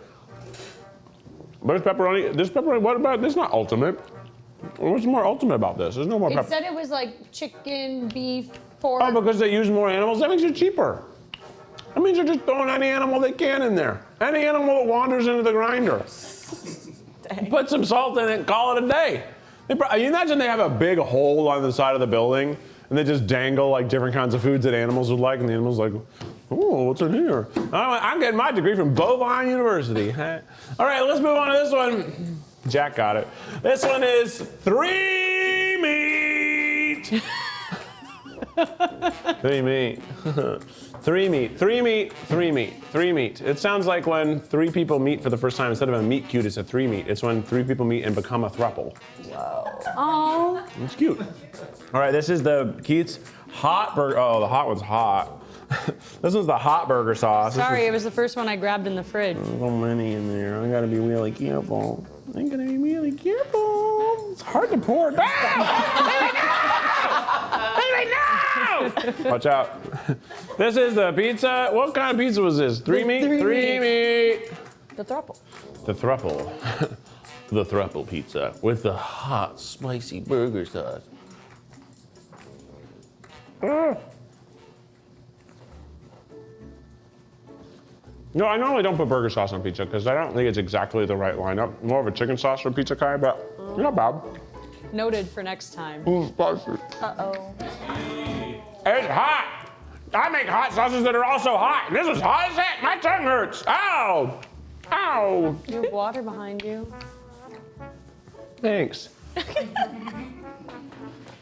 But it's pepperoni. This pepperoni, what about this? Not ultimate. What's more ultimate about this? There's no more It pepper. said it was like chicken, beef, pork. Oh, because they use more animals? That makes it cheaper. That means you're just throwing any animal they can in there. Any animal that wanders into the grinder. Put some salt in it, call it a day. You imagine they have a big hole on the side of the building and they just dangle like different kinds of foods that animals would like, and the animals like, oh, what's in here? I'm getting my degree from Bovine University. All right, let's move on to this one. Jack got it. This one is 3 meat. 3 meat. 3 meat, 3 meat, 3 meat, 3 meat. It sounds like when 3 people meet for the first time. Instead of a meet cute, it's a 3 meat. It's when 3 people meet and become a throuple. Oh. It's cute. All right, this is the Keats hot burger. Oh, the hot one's hot. This one's the hot burger sauce. Sorry, it was the first one I grabbed in the fridge. There's so many in there. I gotta be really careful. I'm gonna be really careful. It's hard to pour it down. No! Watch out. This is the pizza. What kind of pizza was this? 3 meat? 3 meat. The throuple. The thruple. The thruple pizza with the hot, spicy burger sauce. No, I normally don't put burger sauce on pizza because I don't think it's exactly the right lineup. More of a chicken sauce for pizza kind, but not bad. Noted for next time. Spicy. Uh-oh. It's hot. I make hot sauces that are also hot. This is hot as heck. My tongue hurts. Ow. Ow. You have water behind you. Thanks. It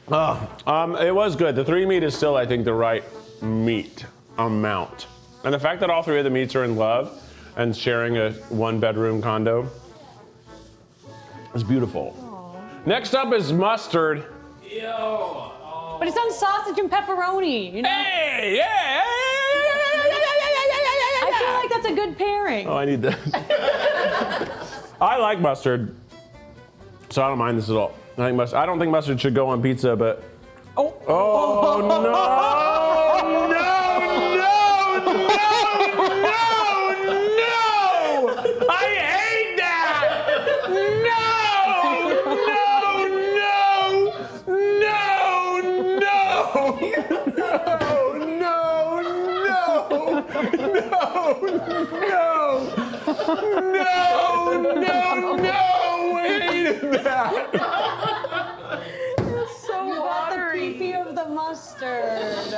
was good. The 3 meat is still, I think, the right meat amount. And the fact that all 3 of the meats are in love and sharing a 1-bedroom condo is beautiful. Aww. Next up is mustard. Ew. Oh. But it's on sausage and pepperoni, you know? Hey, yeah. I feel like that's a good pairing. Oh, I need this. I like mustard, so I don't mind this at all. I don't think mustard should go on pizza, but oh no, no, I hate that. No, I hated that. It's so watery. The pee of the mustard.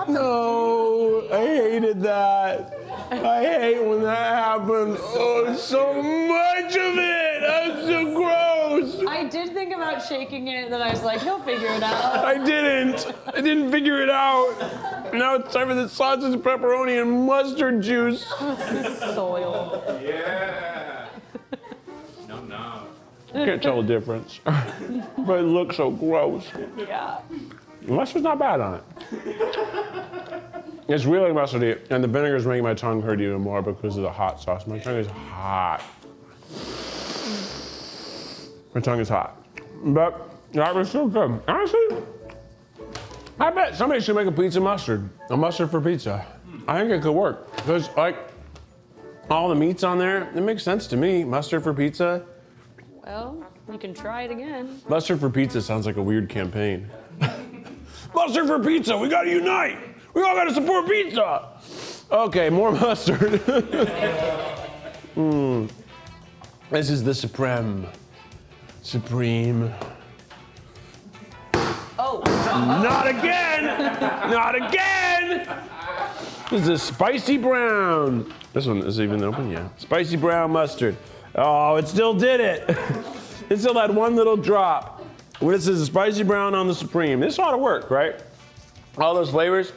No, I hated that. I hate when that happens. Oh, so much of it. That's so gross. I did think about shaking it, then I was like, he'll figure it out. I didn't figure it out. Now it's time for the sausage, pepperoni, and mustard juice. Soil. Yeah. No. I can't tell the difference. But it looks so gross. Yeah. Mustard's not bad on it. It's really mustardy, and the vinegar is making my tongue hurt even more because of the hot sauce. My tongue is hot. My tongue is hot. But that was so good. Honestly, I bet somebody should make a mustard for pizza. I think it could work. Because like all the meats on there, it makes sense to me. Mustard for pizza. Well, you can try it again. Mustard for pizza sounds like a weird campaign. Mustard for pizza, we gotta unite. We all gotta support pizza. Okay, more mustard. This is the supreme. Oh. Not again! Not again! This is a spicy brown. This one is even open, yeah. Spicy brown mustard. Oh, it still did it. It still had one little drop. This is a spicy brown on the supreme. This ought to work, right? All those flavors.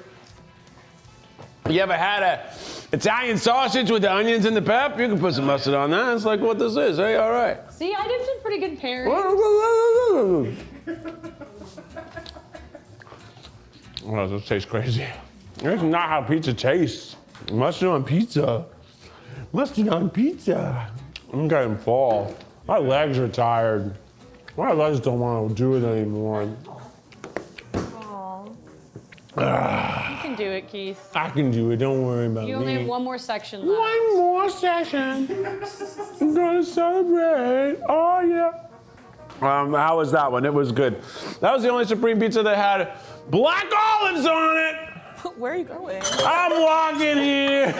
You ever had a Italian sausage with the onions and the pep? You can put some mustard on that. It's like what this is. Hey, all right. See, I did some pretty good pairing. Oh, this tastes crazy. That's not how pizza tastes. Mustard on pizza. Mustard on pizza. I'm getting full. My legs are tired. My legs don't want to do it anymore. You can do it, Keith. I can do it. Don't worry about me. You only have one more section left. One more session. I'm gonna celebrate. Oh yeah. How was that one? It was good. That was the only Supreme Pizza that had black olives on it. Where are you going? I'm walking here.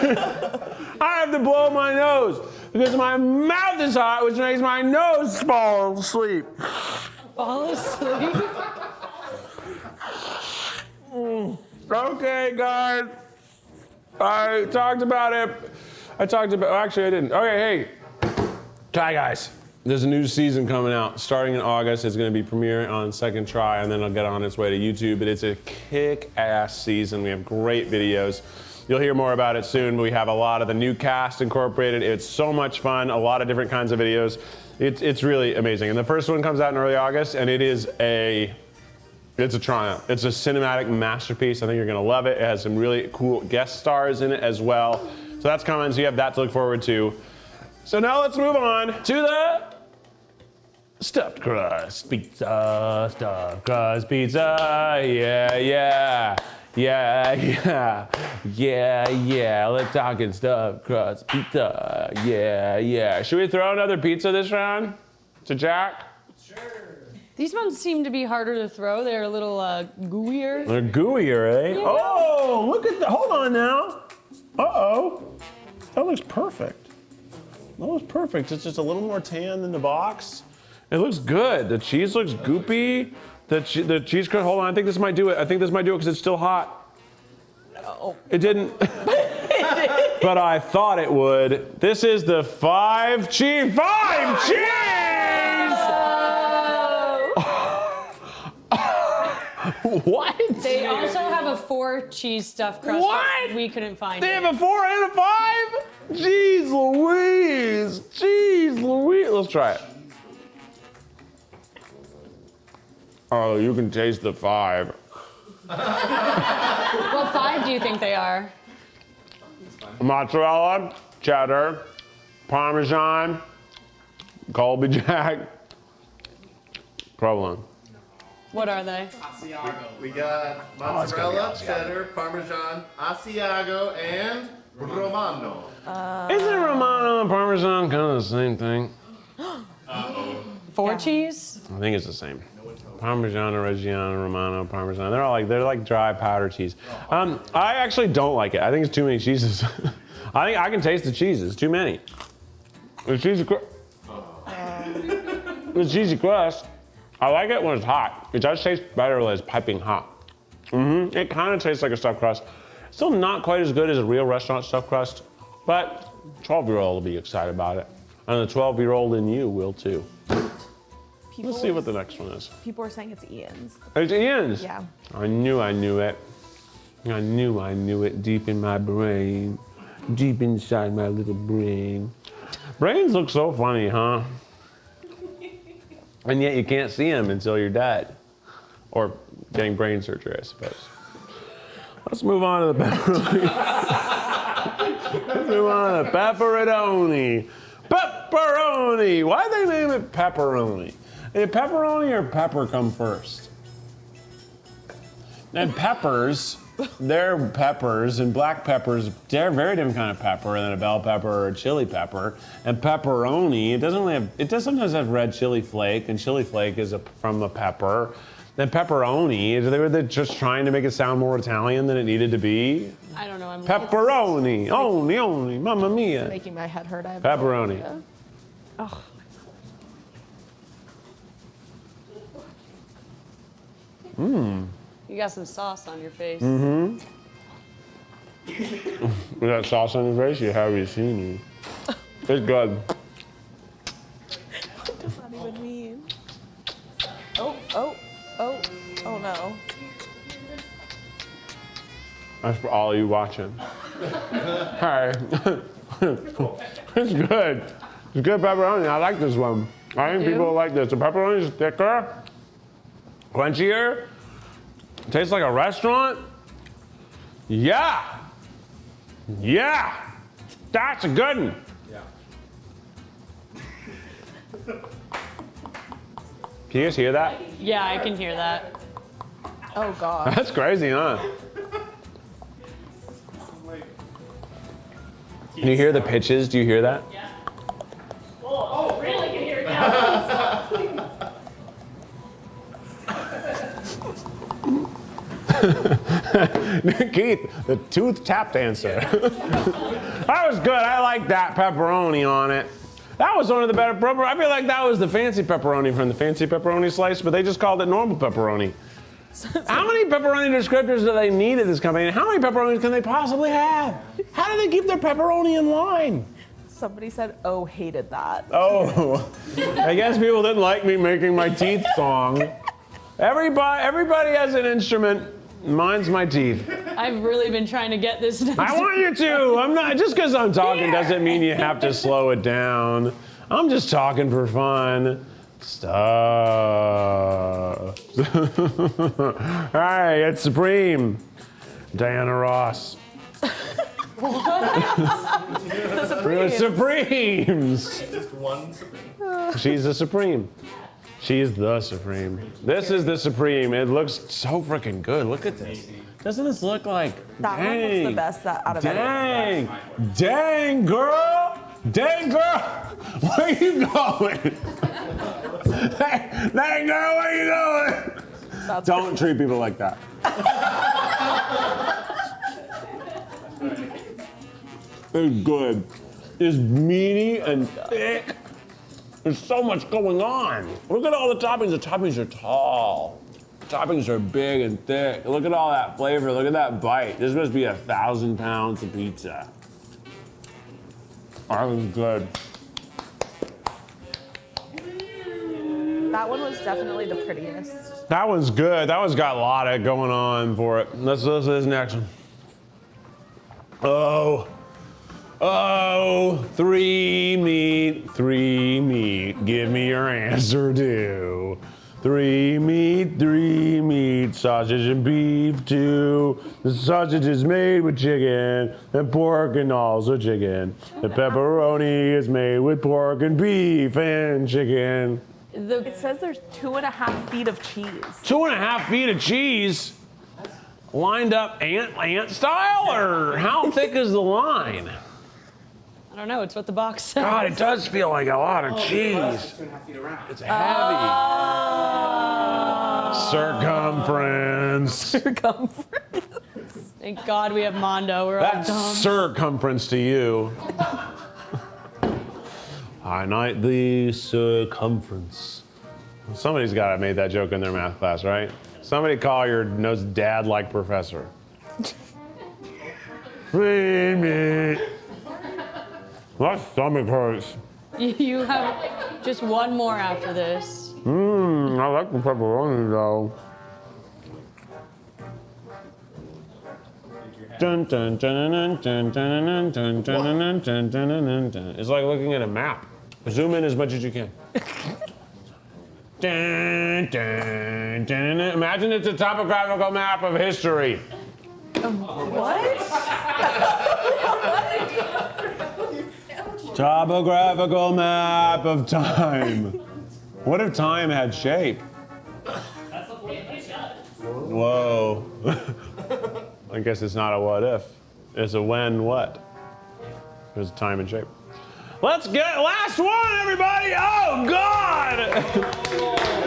I have to blow my nose because my mouth is hot, which makes my nose fall asleep. Fall asleep? Okay, guys. I talked about it. Actually, I didn't. Okay, hey. Try Guys. There's a new season coming out. Starting in August, it's going to be premiering on Second Try, and then it'll get on its way to YouTube. But it's a kick-ass season. We have great videos. You'll hear more about it soon, but we have a lot of the new cast incorporated. It's so much fun, a lot of different kinds of videos. It's really amazing. And the first one comes out in early August, and it's a triumph. It's a cinematic masterpiece. I think you're gonna love it. It has some really cool guest stars in it as well. So that's coming, so you have that to look forward to. So now let's move on to the stuffed crust pizza, stuffed crust pizza. Yeah. Let's talking stuffed crust pizza. Yeah. Should we throw another pizza this round to Jack? These ones seem to be harder to throw. They're a little gooier. They're gooier, eh? Yeah. Oh, look at that. Hold on now. Uh-oh. That looks perfect. It's just a little more tan than the box. It looks good. The cheese looks goopy. The cheese crust, hold on, I think this might do it. Because it's still hot. No. It didn't. But I thought it would. This is the 5 cheese. What? They also have a 4 cheese stuffed crust. What? We couldn't find They it. have a 4 and a 5? Jeez Louise. Let's try it. Oh, you can taste the 5. What 5 do you think they are? Mozzarella, cheddar, Parmesan, Colby Jack, provolone. What are they? We got mozzarella, cheddar, Parmesan, Asiago, and Romano. Isn't Romano and Parmesan kind of the same thing? 4 cheese? I think it's the same. Parmigiano, Reggiano, Romano, Parmesan. They're like dry powder cheese. I actually don't like it. I think it's too many cheeses. I think I can taste the cheeses. Too many. The cheesy crust. I like it when it's hot. It does taste better when it's piping hot. It kind of tastes like a stuffed crust. Still not quite as good as a real restaurant stuffed crust, but 12-year-old will be excited about it. And the 12-year-old in you will too. Let's see what the next one is. People are saying it's Ian's. It's Ian's? Yeah. I knew it. I knew it deep in my brain. Deep inside my little brain. Brains look so funny, huh? And yet you can't see them until you're dead. Or getting brain surgery, I suppose. Let's move on to the pepperoni. Pepperoni. Why'd they name it pepperoni? Did pepperoni or pepper come first? And peppers, they're peppers, and black peppers, they're a very different kind of pepper than a bell pepper or a chili pepper. And pepperoni, it does sometimes have red chili flake, and chili flake is from a pepper. Then pepperoni, they were just trying to make it sound more Italian than it needed to be. I don't know. Pepperoni, only, mamma mia. Making my head hurt. I have Pepperoni. No idea. Oh. You got some sauce on your face. You got sauce on your face? You haven't seen me. It's good. What does that even mean? Oh no. That's for all you watching. Hey. It's good. It's good pepperoni. I like this one. I think people like this. The pepperoni is thicker, crunchier. Tastes like a restaurant. Yeah. Yeah. That's a good one. Yeah. Can you guys hear that? Yeah, I can hear that. Oh God. That's crazy, huh? Can you hear the pitches? Do you hear that? Yeah. Oh, really can hear it now. Keith, the tooth tap dancer. That was good. I like that pepperoni on it. That was one of the better pepperoni. I feel like that was the fancy pepperoni from the fancy pepperoni slice, but they just called it normal pepperoni. How many pepperoni descriptors do they need at this company? And how many pepperonis can they possibly have? How do they keep their pepperoni in line? Somebody said, "Oh, hated that." Oh, I guess people didn't like me making my teeth song. Everybody has an instrument. Mine's my teeth. I've really been trying to get this. I want you to. I'm not. Just because I'm talking doesn't mean you have to slow it down. I'm just talking for fun. Stuff. Hi, it's Supreme. Diana Ross. The Supremes. Just one Supreme. She's the Supreme. She's the Supreme. This is the Supreme. It looks so freaking good. Look at this. Doesn't this look like, That one looks the best out of dang, dang girl, dang girl, where are you going? Dang girl, where are you going? Don't treat people like that. It's good. It's meaty and thick. There's so much going on. Look at all the toppings. The toppings are tall. The toppings are big and thick. Look at all that flavor. Look at that bite. This must be 1,000 pounds of pizza. That was good. That one was definitely the prettiest. That one's good. That one's got a lot of going on for it. Let's do this next one. Oh, 3 meat, give me your answer too. 3 meat, sausage and beef too. The sausage is made with chicken and pork and also chicken. The pepperoni is made with pork and beef and chicken. It says there's 2.5 feet of cheese. 2.5 feet of cheese? Lined up ant style, or how thick is the line? I don't know. It's what the box says. God, it does feel like a lot of cheese. 2.5 feet around. It's heavy. Circumference. Thank God we have Mondo. We're all That's dumb. circumference to you. I like the circumference. Somebody's got to have made that joke in their math class, right? Somebody call your nose dad like professor. Feed me. My stomach hurts. You have just one more after this. I like the pepperoni though. Dun, dun, dun, dun, dun, dun, dun, dun, dun, dun, dun, dun. It's like looking at a map. Zoom in as much as you can. Dun, dun, dun, dun. Imagine it's a topographical map of history. What? Topographical map of time. What if time had shape? Whoa. I guess it's not a what if. It's a when what. There's time and shape. Let's get last one, everybody. Oh God!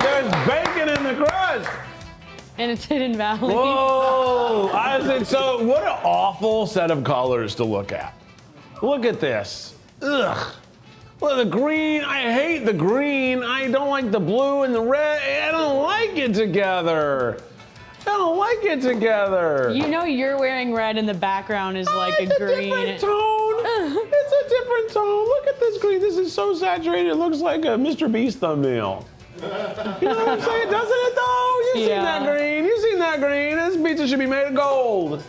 There's bacon in the crust. And it's Hidden Valley. Whoa! So what an awful set of colors to look at. Look at this. Ugh. Well, the green, I hate the green. I don't like the blue and the red. I don't like it together. I don't like it together. You know you're wearing red and the background is like a green. It's a different tone. It's a different tone. Look at this green. This is so saturated. It looks like a Mr. Beast thumbnail. You know what I'm saying? Doesn't it though? You've seen that green. You've seen that green. This pizza should be made of gold.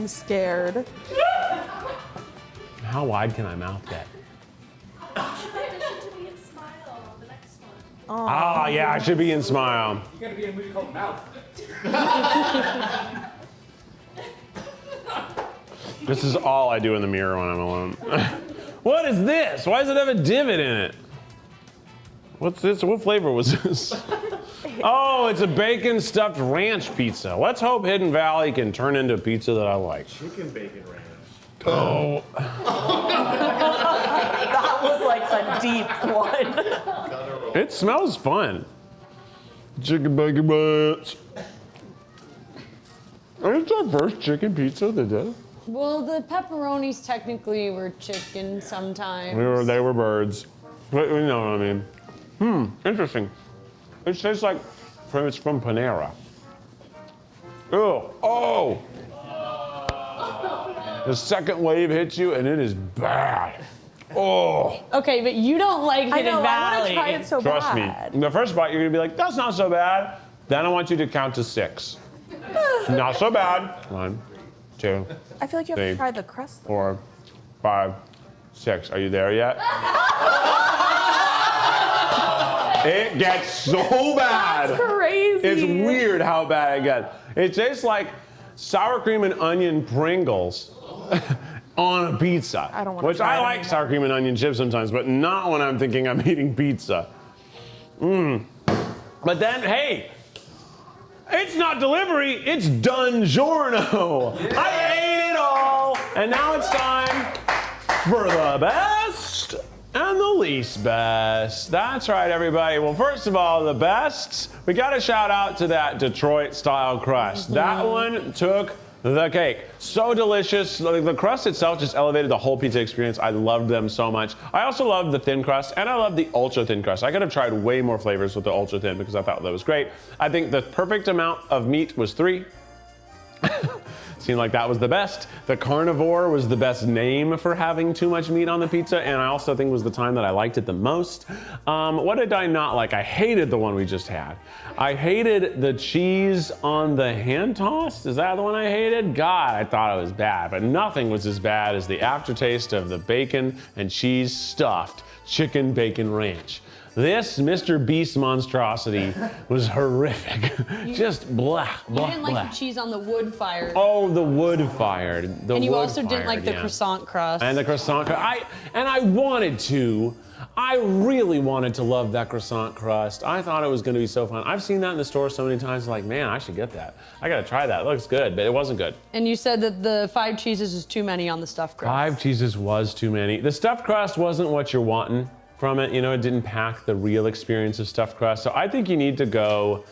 I'm scared. How wide can I mouth get? Ah, yeah, I should be in Smile. You gotta be in a movie called Mouth. This is all I do in the mirror when I'm alone. What is this? Why does it have a divot in it? What's this? What flavor was this? Oh, it's a bacon stuffed ranch pizza. Let's hope Hidden Valley can turn into a pizza that I like. Chicken bacon ranch. Oh. That was like a deep one. It smells fun. Chicken bacon ranch. It's our first chicken pizza they did. Well, the pepperonis technically were chicken sometimes. They were birds. But you know what I mean. Interesting. It tastes like it's from Panera. Ew. Oh! The second wave hits you and it is bad. Oh! Okay, but you don't like I Hidden know, I Valley. want to try it so Trust bad. me. The first bite, you're gonna be like, that's not so bad. Then I want you to count to 6. Not so bad. 1, 2, I feel like you have 3, to try the crust. 4, 5, 6. Are you there yet? It gets so bad. That's crazy. It's weird how bad it gets. It tastes like sour cream and onion Pringles on a pizza. I don't wanna Which try I it like anymore. sour cream and onion chips sometimes, but not when I'm thinking I'm eating pizza. But then, hey, it's not delivery, it's Digiorno. Yeah. I ate it all, and now it's time for the best and the least best. That's right, everybody. Well, first of all, the best, we got to shout out to that Detroit style crust. That one took the cake. So delicious. The crust itself just elevated the whole pizza experience. I loved them so much. I also loved the thin crust, and I love the ultra thin crust. I could have tried way more flavors with the ultra thin because I thought that was great. I think the perfect amount of meat was 3. Seemed like that was the best. The carnivore was the best name for having too much meat on the pizza, and I also think was the time that I liked it the most. What did I not like? I hated the one we just had. I hated the cheese on the hand tossed. Is that the one I hated? God, I thought it was bad, but nothing was as bad as the aftertaste of the bacon and cheese stuffed chicken bacon ranch. This Mr. Beast monstrosity was horrific. Just blah, blah, You didn't like blah. the cheese on the wood fire. Oh, the wood fired. And you also didn't like the croissant crust. And the croissant crust. I wanted to. I really wanted to love that croissant crust. I thought it was going to be so fun. I've seen that in the store so many times. Like, man, I should get that. I got to try that. It looks good, but it wasn't good. And you said that the 5 cheeses is too many on the stuffed crust. 5 cheeses was too many. The stuffed crust wasn't what you're wanting from it. You know, it didn't pack the real experience of stuffed crust. So I think you need to go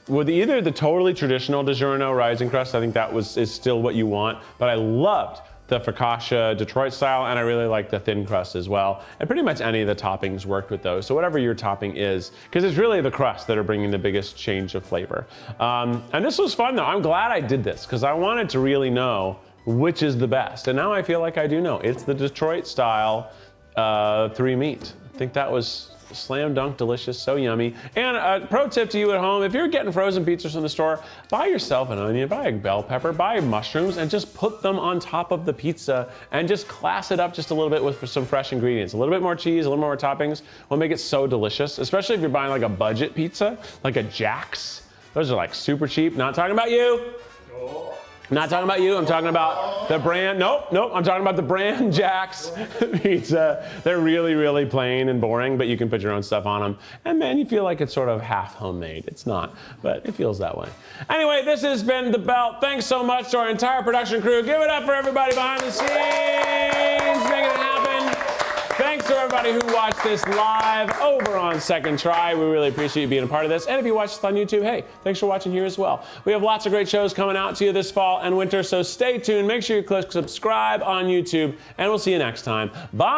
with either the totally traditional Digiorno rising crust. I think that is still what you want. But I loved the focaccia Detroit style, and I really like the thin crust as well. And pretty much any of the toppings worked with those. So whatever your topping is, because it's really the crust that are bringing the biggest change of flavor. And this was fun though. I'm glad I did this because I wanted to really know which is the best. And now I feel like I do know. It's the Detroit style 3 meat. I think that was slam dunk delicious, so yummy. And a pro tip to you at home, if you're getting frozen pizzas from the store, buy yourself an onion, buy a bell pepper, buy mushrooms, and just put them on top of the pizza and just class it up just a little bit with some fresh ingredients. A little bit more cheese, a little more toppings will make it so delicious, especially if you're buying like a budget pizza, like a Jack's. Those are like super cheap. Not talking about you. Not talking about you, I'm talking about the brand, nope, I'm talking about the brand Jack's pizza. They're really, really plain and boring, but you can put your own stuff on them. And man, you feel like it's sort of half homemade. It's not, but it feels that way. Anyway, this has been The Belt. Thanks so much to our entire production crew. Give it up for everybody behind the scenes, making it happen. Thanks to everybody who watched this live over on Second Try. We really appreciate you being a part of this. And if you watched this on YouTube, hey, thanks for watching here as well. We have lots of great shows coming out to you this fall and winter, so stay tuned. Make sure you click subscribe on YouTube, and we'll see you next time. Bye!